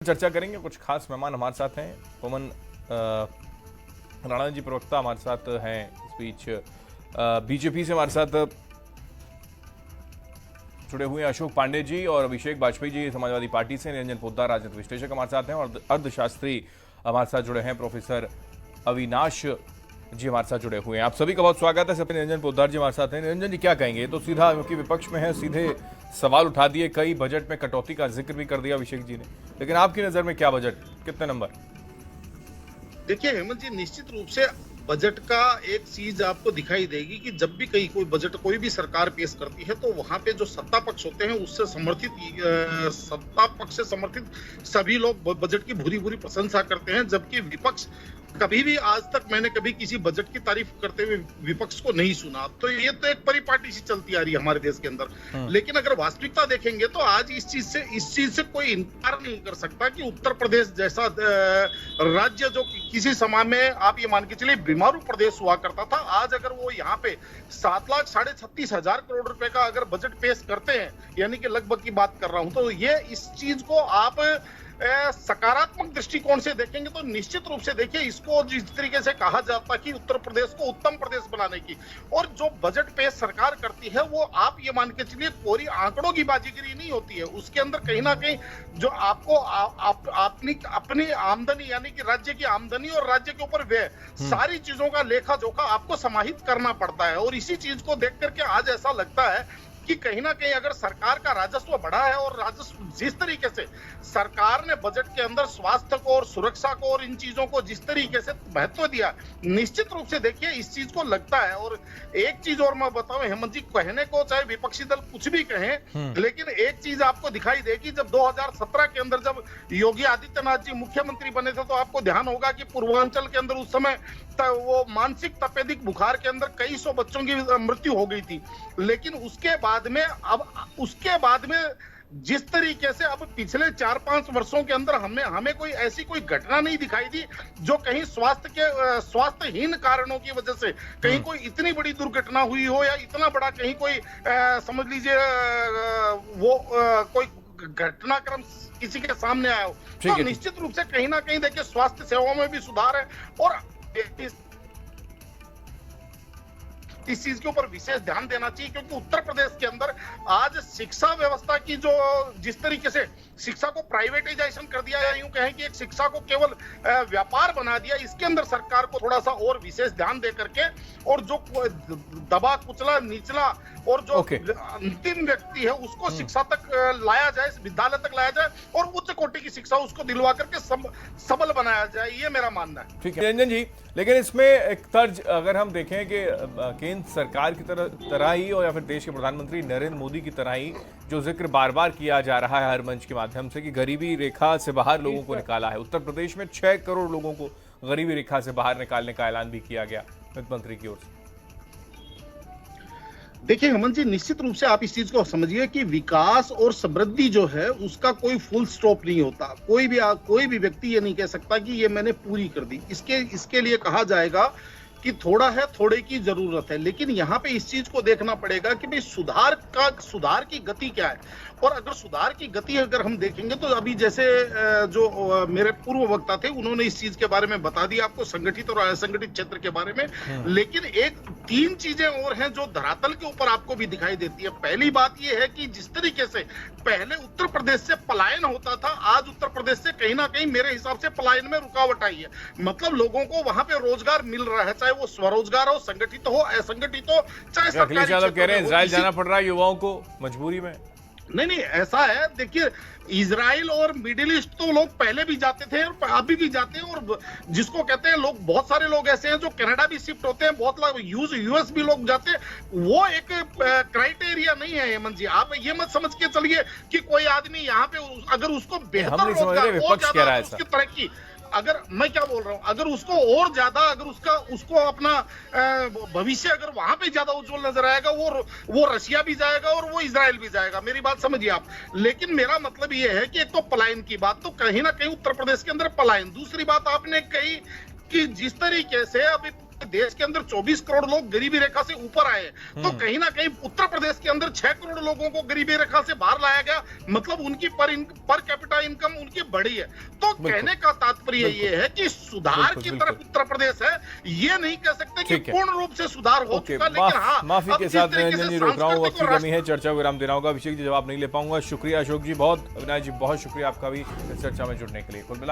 चर्चा करेंगे। कुछ खास मेहमान हमारे साथ हैं। पवन राणा जी प्रवक्ता हमारे साथ हैं। इस बीच बीजेपी से हमारे साथ जुड़े हुए अशोक पांडे जी और अभिषेक वाजपेयी जी समाजवादी पार्टी से, निरंजन पोद्दार राजनीतिक विश्लेषक हमारे साथ हैं और अर्थशास्त्री हमारे साथ जुड़े हैं प्रोफेसर अविनाश जी हमारे साथ जुड़े हुए हैं। आप सभी का बहुत स्वागत है। सबसे निरंजन पोद्दार जी हमारे साथ हैं। निरंजन जी, क्या कहेंगे? तो सीधा, क्योंकि विपक्ष में है, सीधे सवाल उठा दिए, कई बजट में कटौती का जिक्र भी कर दिया अभिषेक जी ने, लेकिन आपकी नजर में क्या बजट, कितने नंबर? देखिए हेमंत जी, निश्चित रूप से बजट का एक चीज आपको दिखाई देगी कि जब भी कहीं कोई बजट कोई भी सरकार पेश करती है तो वहां पे जो सत्ता पक्ष होते हैं उससे समर्थित सत्ता पक्ष से समर्थित सभी लोग बजट की भूरी भूरी प्रशंसा करते हैं, जबकि विपक्ष कभी भी आज तक मैंने कभी किसी बजट की तारीफ करते हुए विपक्ष को नहीं सुना। तो ये तो एक परिपाटी सी चलती आ रही है हमारे देश के अंदर। लेकिन अगर वास्तविकता देखेंगे तो आज इस चीज से कोई इनकार नहीं कर सकता कि उत्तर प्रदेश जैसा राज्य, जो किसी समय में आप ये मान के चलिए बीमारू प्रदेश हुआ करता था, आज अगर वो यहाँ पे 7,36,500 करोड़ रुपए का अगर बजट पेश करते हैं, यानी कि लगभग की बात कर रहा हूं, तो ये इस चीज को आप सकारात्मक दृष्टिकोण से देखेंगे तो निश्चित रूप से देखिए, इसको जिस तरीके से कहा जाता कि उत्तर प्रदेश को उत्तम प्रदेश बनाने की, और जो बजट पेश सरकार करती है वो आप ये मान के चलिए पूरी आंकड़ों की बाजीगरी नहीं होती है। उसके अंदर कहीं ना कहीं जो आपको अपनी आमदनी, यानी कि राज्य की आमदनी और राज्य के ऊपर व्यय, सारी चीजों का लेखा जोखा आपको समाहित करना पड़ता है। और इसी चीज को देख करके आज ऐसा लगता है कि कहीं ना कहीं अगर सरकार का राजस्व बढ़ा है, और राजस्व जिस तरीके से सरकार ने बजट के अंदर स्वास्थ्य को और सुरक्षा को और इन चीजों को जिस तरीके से महत्व दिया, निश्चित रूप से देखिए इस चीज को लगता है। और एक चीज और मैं बताऊं हेमंत जी, कहने को चाहे विपक्षी दल कुछ भी कहें, लेकिन एक चीज आपको दिखाई देगी, जब 2017 के अंदर जब योगी आदित्यनाथ जी मुख्यमंत्री बने थे तो आपको ध्यान होगा कि पूर्वांचल के अंदर उस समय वो मानसिक तपेदिक बुखार के अंदर कई सौ बच्चों की मृत्यु हो गई थी। लेकिन उसके बाद में जिस तरीके से अब पिछले 4-5 वर्षों के अंदर हमें कोई ऐसी कोई घटना नहीं दिखाई दी जो कहीं स्वास्थ्यहीन कारणों की वजह से कहीं कोई इतनी बड़ी दुर्घटना हुई हो, या इतना बड़ा कहीं कोई समझ लीजिए कोई घटनाक्रम किसी के सामने आया हो। तो निश्चित रूप से कहीं ना कहीं देखिए स्वास्थ्य सेवाओं में भी सुधार है, और इस चीज के ऊपर विशेष ध्यान देना चाहिए, क्योंकि उत्तर प्रदेश के अंदर आज शिक्षा व्यवस्था की जो जिस तरीके से शिक्षा को प्राइवेटाइजेशन कर दिया, या यूं कहें कि एक शिक्षा को केवल व्यापार बना दिया, इसके अंदर सरकार को थोड़ा सा और विशेष ध्यान दे करके, और जो दबा कुचला निचला और जो अंतिम व्यक्ति है उसको शिक्षा तक लाया जाए, विद्यालय तक लाया जाए, और उच्च कोटि की शिक्षा उसको दिलवा करके सबल बनाया जाए, ये मेरा मानना है। ठीक है रंजन जी, लेकिन इसमें एक तर्ज अगर हम देखें कि केंद्र सरकार की तरह ही, और या फिर देश के प्रधानमंत्री नरेंद्र मोदी की तरह ही जो जिक्र बार बार किया जा रहा है हर मंच के माध्यम से कि गरीबी रेखा से बाहर लोगों को निकाला है, उत्तर प्रदेश में 6 करोड़ लोगों को गरीबी रेखा से बाहर निकालने का ऐलान भी किया गया वित्त मंत्री की ओर से। देखिए हेमंत जी, निश्चित रूप से आप इस चीज को समझिए कि विकास और समृद्धि जो है उसका कोई फुल स्टॉप नहीं होता। कोई भी व्यक्ति ये नहीं कह सकता कि ये मैंने पूरी कर दी। इसके लिए कहा जाएगा कि थोड़ा है, थोड़े की जरूरत है। लेकिन यहाँ पे इस चीज को देखना पड़ेगा कि भाई सुधार की गति क्या है। और अगर सुधार की गति अगर हम देखेंगे तो अभी जैसे जो मेरे पूर्व वक्ता थे उन्होंने इस चीज के बारे में बता दिया आपको, संगठित और असंगठित क्षेत्र के बारे में। लेकिन 3 चीजें और हैं जो धरातल के ऊपर आपको भी दिखाई देती है। पहली बात यह है कि जिस तरीके से पहले उत्तर प्रदेश से पलायन होता था, आज उत्तर प्रदेश से कहीं ना कहीं मेरे हिसाब से पलायन में रुकावट आई है। मतलब लोगों को वहां पे रोजगार मिल रहा है, चाहे वो स्वरोजगार हो, संगठित हो, असंगठित हो, चाहे सरकारी यादव कह रहे हैं इजराइल जाना पड़ रहा है युवाओं को मजबूरी में। नहीं, ऐसा है। देखिए इजराइल और मिडिल ईस्ट तो लोग पहले भी जाते थे और अभी भी जाते हैं, और जिसको कहते हैं लोग, बहुत सारे लोग ऐसे हैं जो कनाडा भी शिफ्ट होते हैं, बहुत लोग यूएस भी लोग जाते हैं। वो एक क्राइटेरिया नहीं है हेमंत जी। आप ये मत समझ के चलिए कि कोई आदमी यहाँ पे अगर उसको बेहतर रोजगार और ज्यादा उसकी तरक्की, अगर मैं क्या बोल रहा हूं, अगर उसको और ज्यादा, अगर उसको अपना भविष्य अगर वहां पे ज्यादा उज्जवल नजर आएगा, वो रशिया भी जाएगा और वो इजराइल भी जाएगा। मेरी बात समझिए आप। लेकिन मेरा मतलब ये है कि एक तो पलायन की बात, तो कहीं ना कहीं उत्तर प्रदेश के अंदर पलायन। दूसरी बात आपने कही कि जिस तरीके से अभी देश के अंदर 24 करोड़ लोग गरीबी रेखा से ऊपर आए हैं, तो कहीं ना कहीं उत्तर प्रदेश के अंदर 6 करोड़ लोगों को गरीबी रेखा से बाहर लाया गया, मतलब उनकी पर कैपिटा इनकम उनकी बढ़ी है। तो कहने का तात्पर्य ये है कि सुधार की तरफ उत्तर प्रदेश है, ये नहीं कह सकते कि पूर्ण रूप से सुधार हो चुका, लेकिन हाँ, माफी के साथ निरंजन जी रोक रहा हूँ, वक्त की कमी है, चर्चा विराम देना होगा। अभिषेक जी जवाब नहीं ले पाऊंगा। शुक्रिया अशोक जी, बहुत, अविनाश जी बहुत शुक्रिया आपका भी इस चर्चा में जुड़ने के लिए। कुल मिला